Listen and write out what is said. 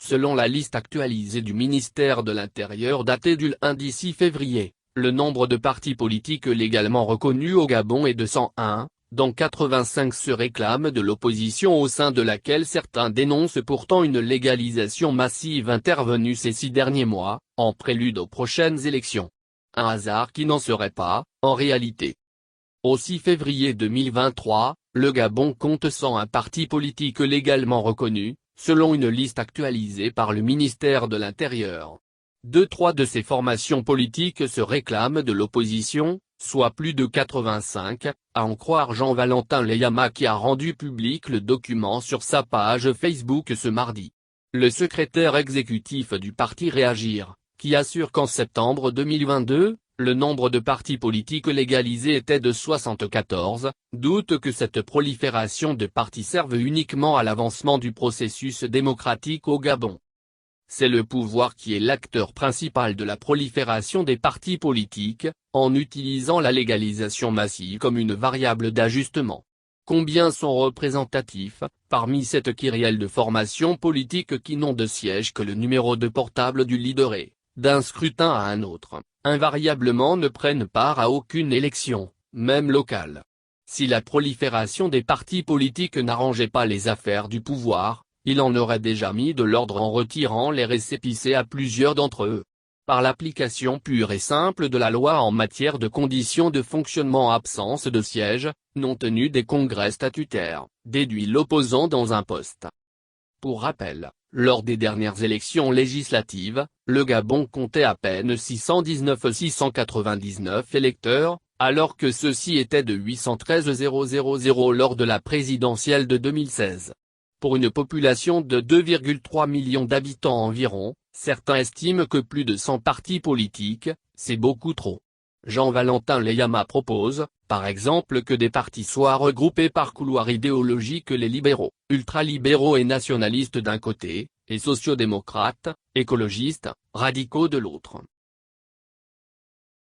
Selon la liste actualisée du ministère de l'Intérieur datée du lundi 6 février, le nombre de partis politiques légalement reconnus au Gabon est de 101, dont 85 se réclament de l'opposition au sein de laquelle certains dénoncent pourtant une légalisation massive intervenue ces 6 derniers mois, en prélude aux prochaines élections. Un hasard qui n'en serait pas, en réalité. Au 6 février 2023, le Gabon compte 101 partis politiques légalement reconnus, selon une liste actualisée par le ministère de l'Intérieur. 2-3 de ces formations politiques se réclament de l'opposition, soit plus de 85, à en croire Jean-Valentin Leyama qui a rendu public le document sur sa page Facebook ce mardi. Le secrétaire exécutif du parti Réagir, qui assure qu'en septembre 2022, le nombre de partis politiques légalisés était de 74, doute que cette prolifération de partis serve uniquement à l'avancement du processus démocratique au Gabon. C'est le pouvoir qui est l'acteur principal de la prolifération des partis politiques, en utilisant la légalisation massive comme une variable d'ajustement. Combien sont représentatifs, parmi cette kyrielle de formations politiques qui n'ont de siège que le numéro de portable du leader et, d'un scrutin à un autre, invariablement ne prennent part à aucune élection, même locale. Si la prolifération des partis politiques n'arrangeait pas les affaires du pouvoir, il en aurait déjà mis de l'ordre en retirant les récépissés à plusieurs d'entre eux. Par l'application pure et simple de la loi en matière de conditions de fonctionnement, absence de siège, non-tenue des congrès statutaires, déduit l'opposant dans un poste. Pour rappel, lors des dernières élections législatives, le Gabon comptait à peine 619 électeurs, alors que ceux-ci étaient de 813 000 lors de la présidentielle de 2016. Pour une population de 2,3 millions d'habitants environ, certains estiment que plus de 100 partis politiques, c'est beaucoup trop. Jean-Valentin Leyama propose, par exemple, que des partis soient regroupés par couloir idéologique, les libéraux, ultralibéraux et nationalistes d'un côté, et sociodémocrates, écologistes, radicaux de l'autre.